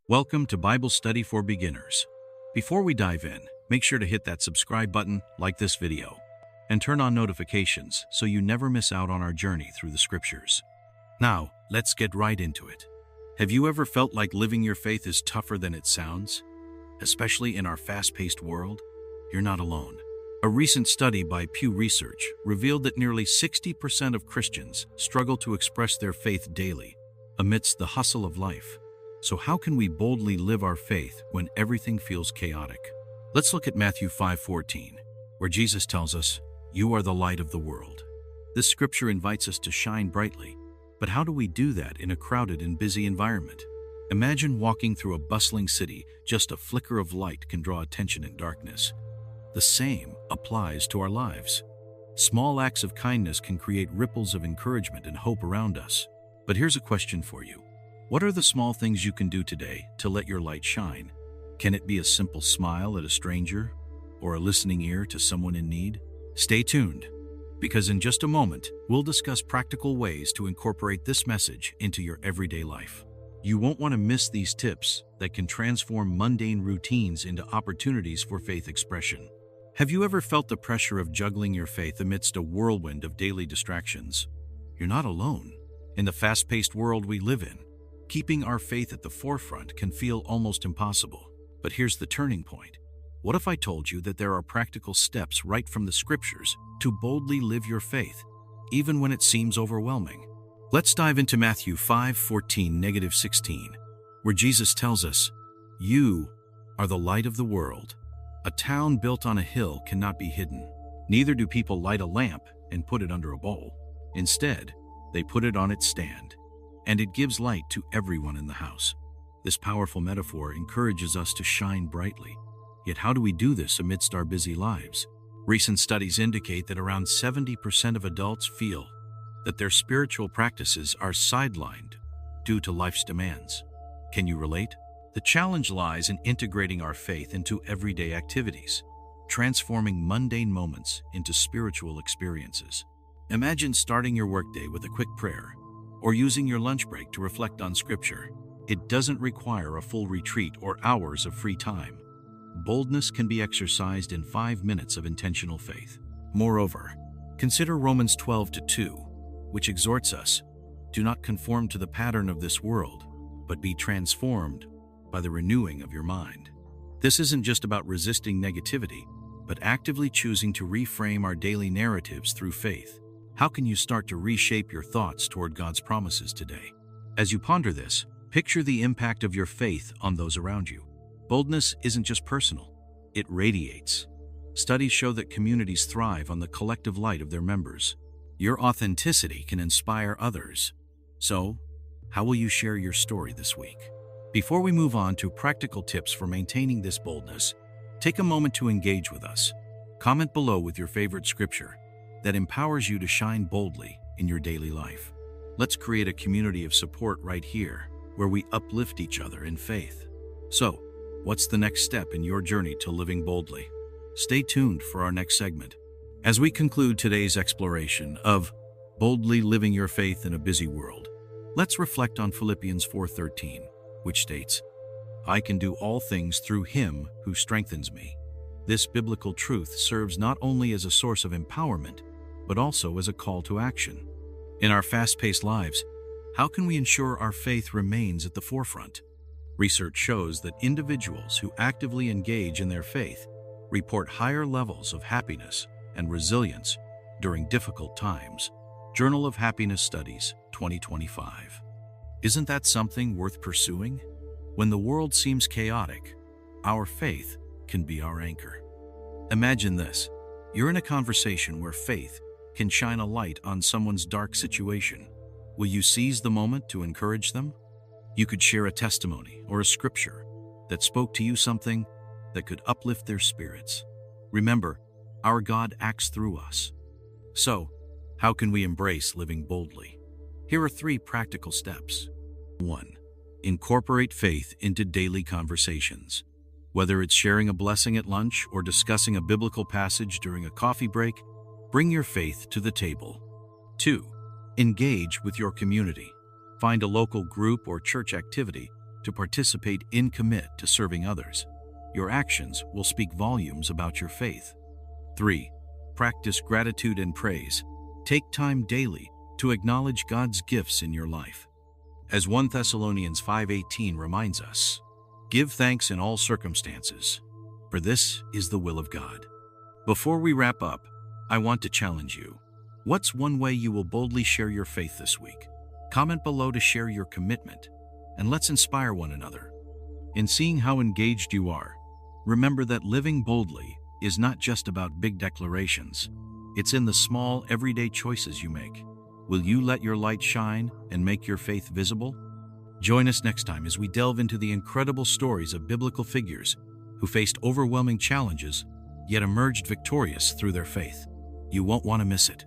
Welcome to Bible Study for Beginners. Before we dive in, make sure to hit that subscribe button, like this video, and turn on notifications so you never miss out on our journey through the scriptures. Now, let's get right into it. Have you ever felt like living your faith is tougher than it sounds? Especially in our fast-paced world? You're not alone. A recent study by Pew Research revealed that nearly 60% of Christians struggle to express their faith daily amidst the hustle of life. So how can we boldly live our faith when everything feels chaotic? Let's look at Matthew 5:14, where Jesus tells us, "You are the light of the world." This scripture invites us to shine brightly, but how do we do that in a crowded and busy environment? Imagine walking through a bustling city. Just a flicker of light can draw attention in darkness. The same applies to our lives. Small acts of kindness can create ripples of encouragement and hope around us. But here's a question for you. What are the small things you can do today to let your light shine? Can it be a simple smile at a stranger or a listening ear to someone in need? Stay tuned, because in just a moment, we'll discuss practical ways to incorporate this message into your everyday life. You won't want to miss these tips that can transform mundane routines into opportunities for faith expression. Have you ever felt the pressure of juggling your faith amidst a whirlwind of daily distractions? You're not alone. In the fast-paced world we live in, keeping our faith at the forefront can feel almost impossible. But here's the turning point. What if I told you that there are practical steps right from the scriptures to boldly live your faith, even when it seems overwhelming? Let's dive into Matthew 5:14-16, where Jesus tells us, "You are the light of the world. A town built on a hill cannot be hidden. Neither do people light a lamp and put it under a bowl. Instead, they put it on its stand, and it gives light to everyone in the house." This powerful metaphor encourages us to shine brightly. Yet how do we do this amidst our busy lives? Recent studies indicate that around 70% of adults feel that their spiritual practices are sidelined due to life's demands. Can you relate? The challenge lies in integrating our faith into everyday activities, transforming mundane moments into spiritual experiences. Imagine starting your workday with a quick prayer, or using your lunch break to reflect on scripture. It doesn't require a full retreat or hours of free time. Boldness can be exercised in 5 minutes of intentional faith. Moreover, consider Romans 12:2, which exhorts us, "Do not conform to the pattern of this world, but be transformed by the renewing of your mind." This isn't just about resisting negativity, but actively choosing to reframe our daily narratives through faith. How can you start to reshape your thoughts toward God's promises today? As you ponder this, picture the impact of your faith on those around you. Boldness isn't just personal, it radiates. Studies show that communities thrive on the collective light of their members. Your authenticity can inspire others. So, how will you share your story this week? Before we move on to practical tips for maintaining this boldness, take a moment to engage with us. Comment below with your favorite scripture that empowers you to shine boldly in your daily life. Let's create a community of support right here, where we uplift each other in faith. So, what's the next step in your journey to living boldly? Stay tuned for our next segment. As we conclude today's exploration of boldly living your faith in a busy world, let's reflect on Philippians 4:13, which states, "I can do all things through Him who strengthens me." This biblical truth serves not only as a source of empowerment, but also as a call to action. In our fast-paced lives, how can we ensure our faith remains at the forefront? Research shows that individuals who actively engage in their faith report higher levels of happiness and resilience during difficult times. Journal of Happiness Studies, 2025. Isn't that something worth pursuing? When the world seems chaotic, our faith can be our anchor. Imagine this. You're in a conversation where faith can shine a light on someone's dark situation. Will you seize the moment to encourage them? You could share a testimony or a scripture that spoke to you, something that could uplift their spirits. Remember, our God acts through us. So, how can we embrace living boldly? Here are 3 practical steps. 1. Incorporate faith into daily conversations. Whether it's sharing a blessing at lunch or discussing a biblical passage during a coffee break, bring your faith to the table. 2. Engage with your community. Find a local group or church activity to participate and commit to serving others. Your actions will speak volumes about your faith. 3. Practice gratitude and praise. Take time daily to acknowledge God's gifts in your life. As 1 Thessalonians 5:18 reminds us, give thanks in all circumstances, for this is the will of God. Before we wrap up, I want to challenge you. What's one way you will boldly share your faith this week? Comment below to share your commitment, and let's inspire one another. In seeing how engaged you are, remember that living boldly is not just about big declarations. It's in the small, everyday choices you make. Will you let your light shine and make your faith visible? Join us next time as we delve into the incredible stories of biblical figures who faced overwhelming challenges, yet emerged victorious through their faith. You won't want to miss it.